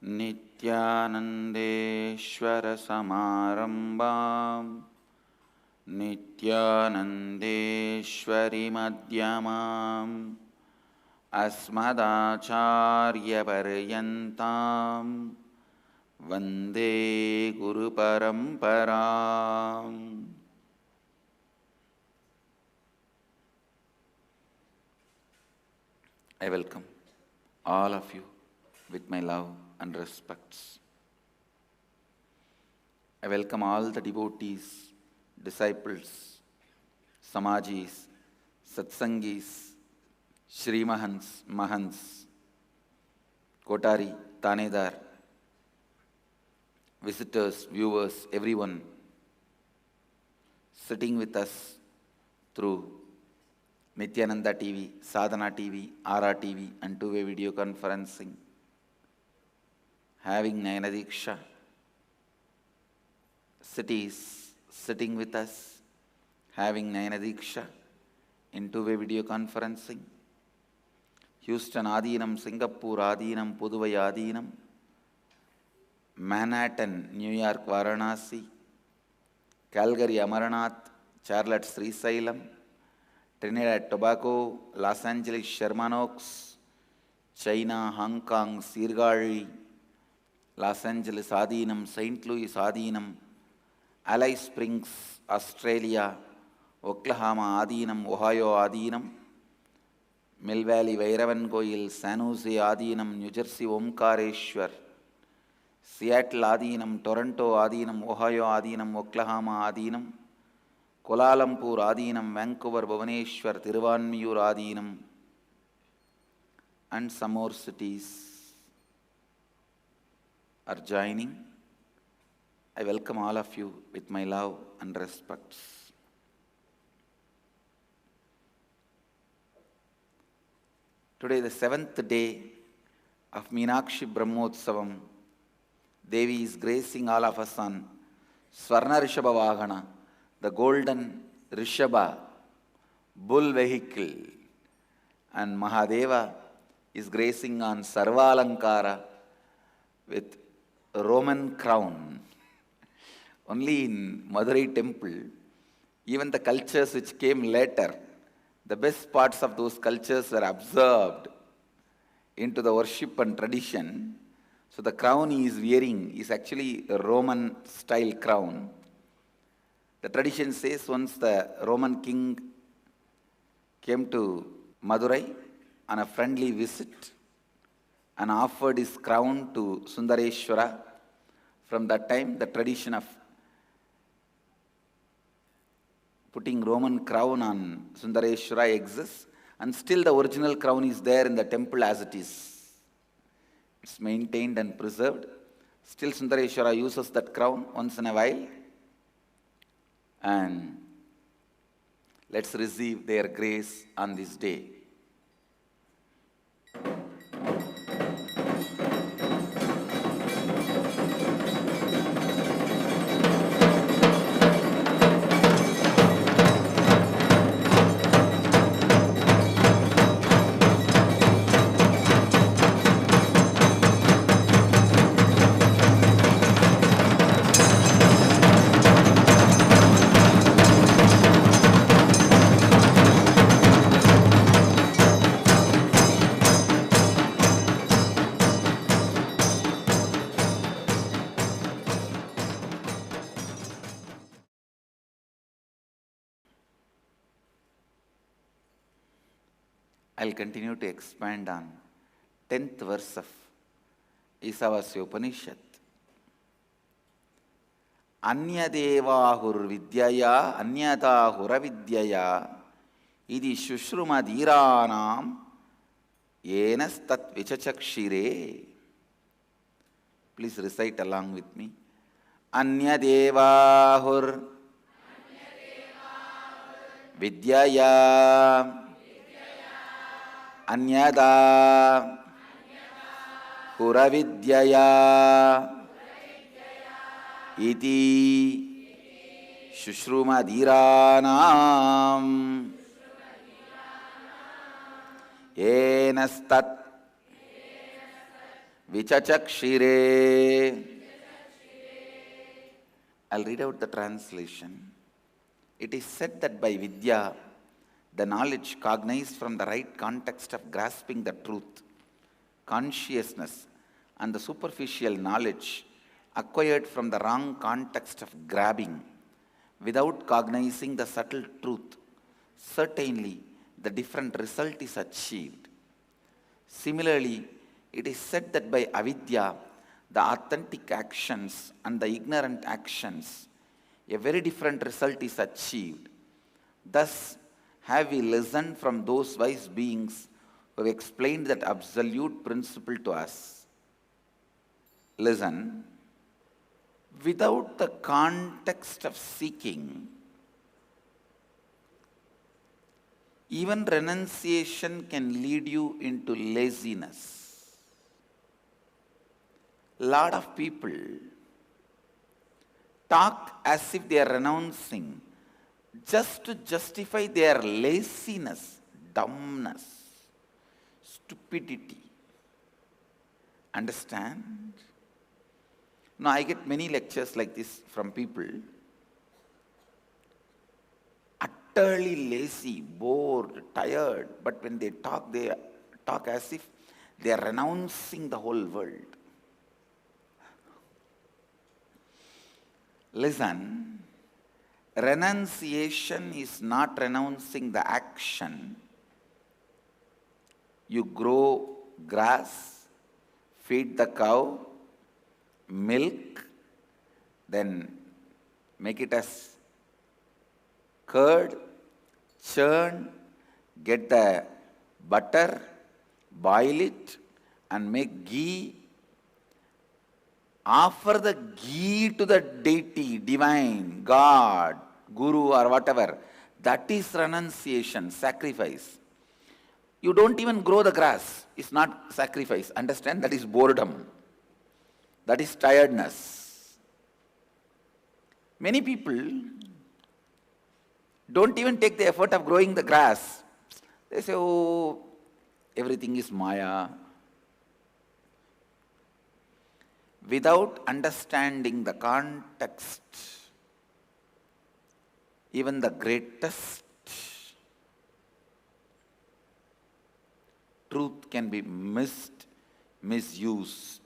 नित्यानन्देश्वरसमारम्भां नित्यानन्देश्वरीमध्यमाम् अस्मदाचार्यपर्यन्तां वन्दे गुरुपरम्पराम्। I welcome all of you with my love and respects. I welcome all the devotees, disciples, Samajis, Satsangis, Shri Mahants, Mahants, Kotari, Tanedar, visitors, viewers, everyone sitting with us through Nityananda TV, Sadhana TV, RA TV and two-way video conferencing, having Nayana Diksha, cities sitting with us, having Nayana Diksha in two-way video conferencing, Houston Adinam, Singapore Adinam, Puduvai Adinam, Manhattan, New York Varanasi, Calgary Amarnath, Charlotte Srisailam, Trinidad Tobago, Los Angeles Sherman Oaks, China, Hong Kong, Sirgari, Los Angeles Adinam, St. Louis Adinam, Alice Springs, Australia, Oklahoma Adinam, Ohio Adinam, Mill Valley Vairavan Goyil, San Jose Adinam, New Jersey Omkareshwar, Seattle Adinam, Toronto Adinam, Ohio Adinam, Oklahoma Adinam, Kuala Lumpur Adinam, Vancouver, Bhubaneswar, Thiruvanmiyur Adinam, and some more cities are joining. I welcome all of you with my love and respects. Today, the 7th day of Meenakshi Brahmotsavam, Devi is gracing all of us on Swarna Rishabha Vahana, the golden Rishabha, bull vehicle, and Mahadeva is gracing on Sarvalankara with Roman crown. Only in Madurai temple, even the cultures which came later, the best parts of those cultures were absorbed into the worship and tradition. So the crown he is wearing is actually a Roman style crown. The tradition says once the Roman king came to Madurai on a friendly visit and offered his crown to Sundareshwara. From that time, the tradition of putting Roman crown on Sundareshwara exists, and still the original crown is there in the temple as it is. It's maintained and preserved. Still Sundareshwara uses that crown once in a while. And let's receive their grace on this day. I'll continue to expand on 10th verse of Isavasya Upanishad. Anyadevahur vidyaya anyatahura vidyaya idi shushrumadhiranam yenas tat vichachakshire. Please recite along with me. Anyadevahur vidyaya Anyada Huravidyaya Iti Shushrumadhiranam Yenastat vichachakshire. I'll read out the translation. It is said that by vidya, the knowledge cognized from the right context of grasping the truth, consciousness, and the superficial knowledge acquired from the wrong context of grabbing, without cognizing the subtle truth, certainly the different result is achieved. Similarly, it is said that by avidya, the authentic actions and the ignorant actions, a very different result is achieved. Thus, have we listened from those wise beings who have explained that absolute principle to us. Listen, without the context of seeking, even renunciation can lead you into laziness. Lot of people talk as if they are renouncing just to justify their laziness, dumbness, stupidity. Understand? Now I get many lectures like this from people, utterly lazy, bored, tired, but when they talk as if they are renouncing the whole world. Listen, renunciation is not renouncing the action. You grow grass, feed the cow, milk, then make it as curd, churn, get the butter, boil it, and make ghee. Offer the ghee to the deity, divine, God, Guru or whatever. That is renunciation, sacrifice. You don't even grow the grass. It's not sacrifice. Understand? That is boredom. That is tiredness. Many people don't even take the effort of growing the grass. They say, oh, everything is Maya. Without understanding the context, even the greatest truth can be missed, misused.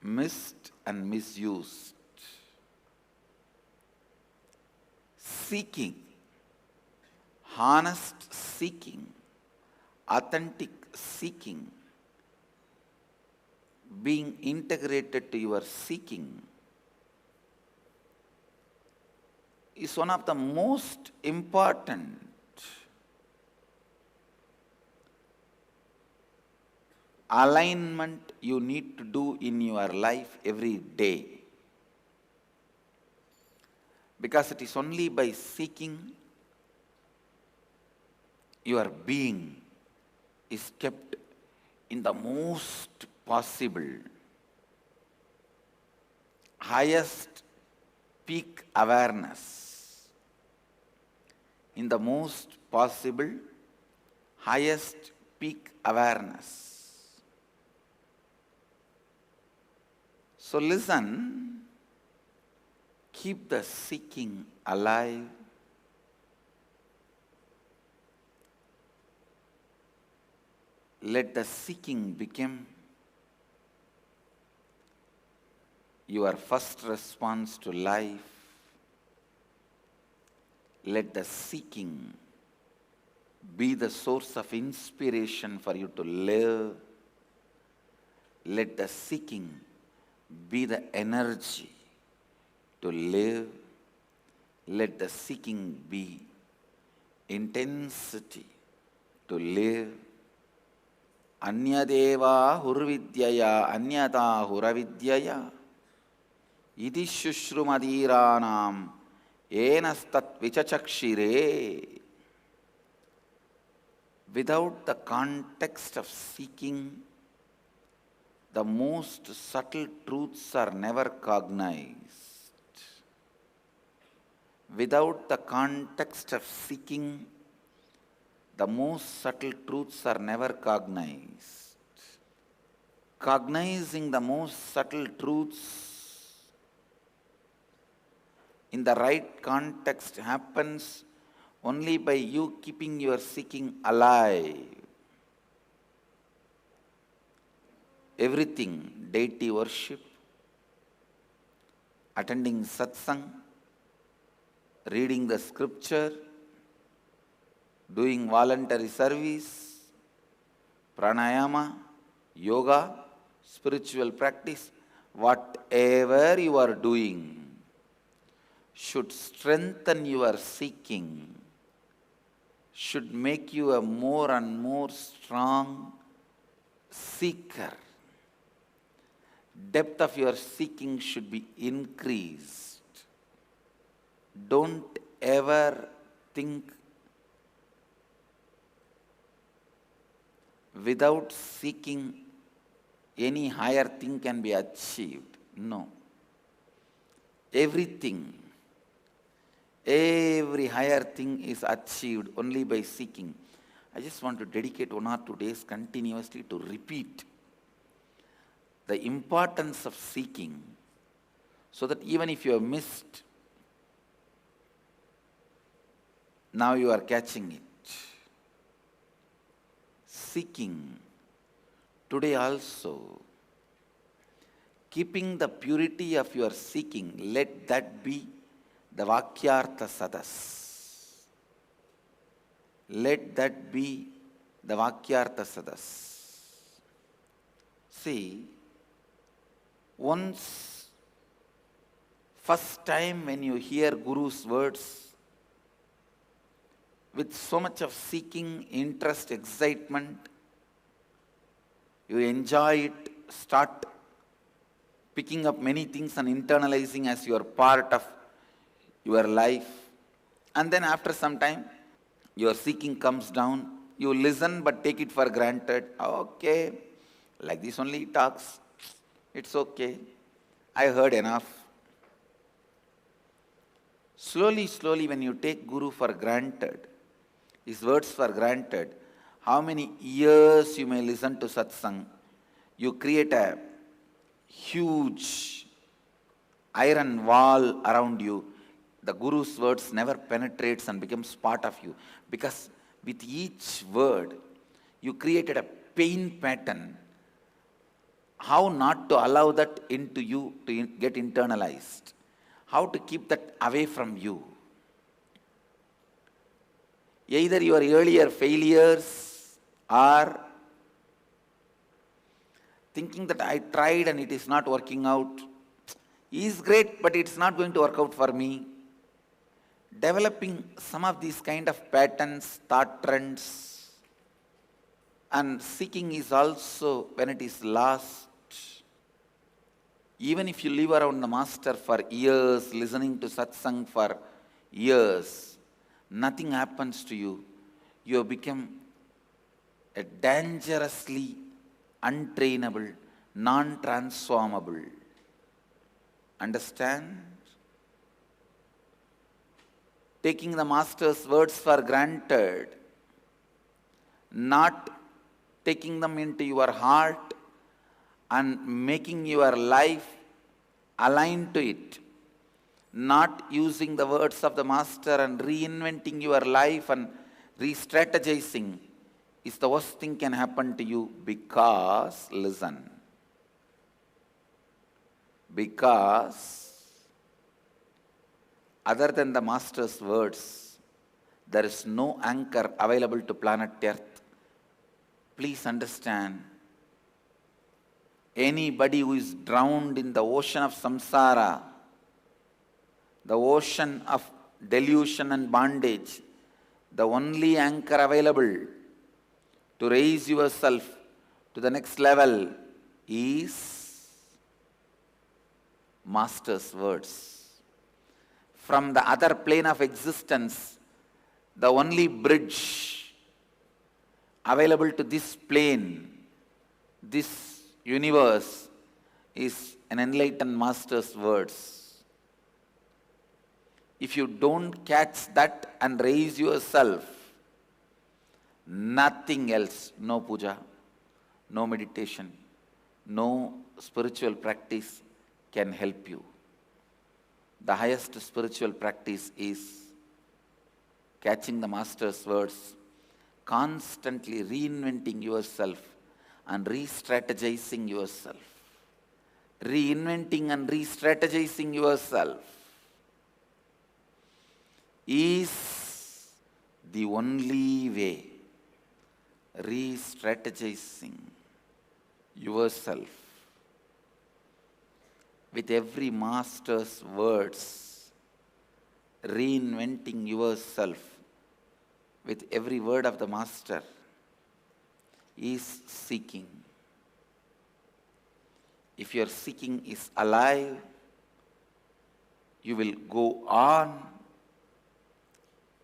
Missed and misused. Seeking, honest seeking, authentic seeking, being integrated to your seeking is one of the most important alignment you need to do in your life every day. Because it is only by seeking your being is kept in the most possible, highest peak awareness, in the most possible, highest peak awareness. So listen, keep the seeking alive. Let the seeking become your first response to life. Let the seeking be the source of inspiration for you to live. Let the seeking be the energy to live. Let the seeking be intensity to live. Anyadeva hurvidyaya anyata huravidyaya iti shushrumadhiranam enastat vichachakshire. Without the context of seeking, the most subtle truths are never cognized. Without the context of seeking, the most subtle truths are never cognized. cognizing the most subtle truths in the right context happens only by you keeping your seeking alive. Everything, deity worship, attending satsang, reading the scripture, doing voluntary service, pranayama, yoga, spiritual practice, whatever you are doing should strengthen your seeking, should make you a more and more strong seeker. Depth of your seeking should be increased. Don't ever think without seeking any higher thing can be achieved. No. Every higher thing is achieved only by seeking. I just want to dedicate 1 or 2 days continuously to repeat the importance of seeking, so that even if you have missed, now you are catching it. Seeking today also, keeping the purity of your seeking, let that be the Vakyartha Sadas. Let that be the Vakyartha Sadas. See, once, first time when you hear Guru's words, with so much of seeking, interest, excitement, you enjoy it, start picking up many things and internalizing as your part of your life. And then after some time, your seeking comes down. You listen but take it for granted. Okay, like this only he talks. It's okay. I heard enough. Slowly, when you take Guru for granted, his words for granted, how many years you may listen to satsang, you create a huge iron wall around you. The Guru's words never penetrates and becomes part of you, because with each word you created a pain pattern. How not to allow that into you to get internalized? How to keep that away from you? Either your earlier failures or thinking that I tried and it is not working out. Is great, but it's not going to work out for me. Developing some of these kind of patterns, thought trends, and seeking is also when it is lost. Even if you live around the master for years, listening to satsang for years, nothing happens to you. You have become a dangerously untrainable, non-transformable. Understand? Taking the master's words for granted, not taking them into your heart and making your life aligned to it, not using the words of the master and reinventing your life and re-strategizing is the worst thing can happen to you, because, listen, because other than the master's words, there is no anchor available to planet Earth. Please understand, anybody who is drowned in the ocean of samsara, the ocean of delusion and bondage, the only anchor available to raise yourself to the next level is master's words. From the other plane of existence, the only bridge available to this plane, this universe, is an enlightened master's words. If you don't catch that and raise yourself, nothing else, no puja, no meditation, no spiritual practice can help you. The highest spiritual practice is catching the Master's words, constantly reinventing yourself and re-strategizing yourself. Reinventing and re-strategizing yourself is the only way. Re-strategizing yourself with every Master's words, reinventing yourself with every word of the Master is seeking. If your seeking is alive, you will go on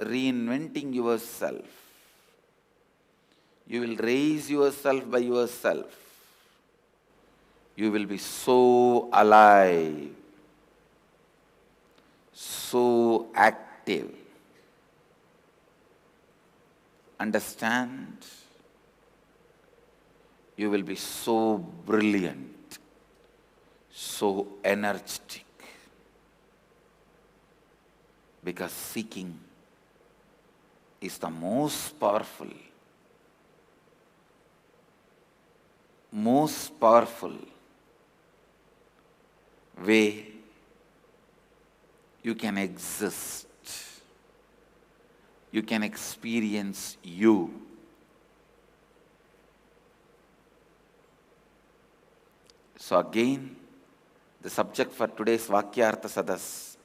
reinventing yourself. You will raise yourself by yourself. You will be so alive, so active. Understand? You will be so brilliant, so energetic. Because seeking is the most powerful way you can exist. You can experience you. So again, the subject for today's Vakyartha Sadas,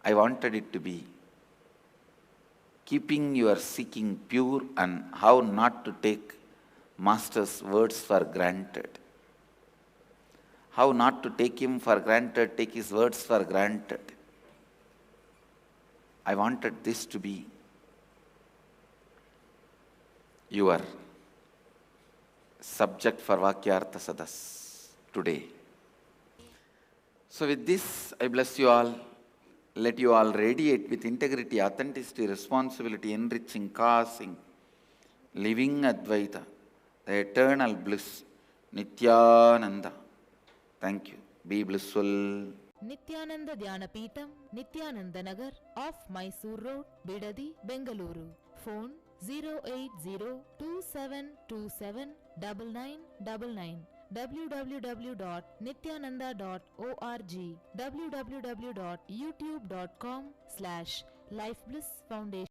I wanted it to be keeping your seeking pure and how not to take Master's words for granted. How not to take him for granted, take his words for granted. I wanted this to be your subject for Vakyartha Sadas today. So with this, I bless you all. Let you all radiate with integrity, authenticity, responsibility, enriching, causing, living Advaita, the eternal bliss, Nityananda. Thank you. Be blissful. Nityananda Dhyana Peetham, Nityananda Nagar, off Mysore Road, Bidadi, Bengaluru. Phone 08027279999. www.nityananda.org. www.youtube.com/Life Bliss Foundation.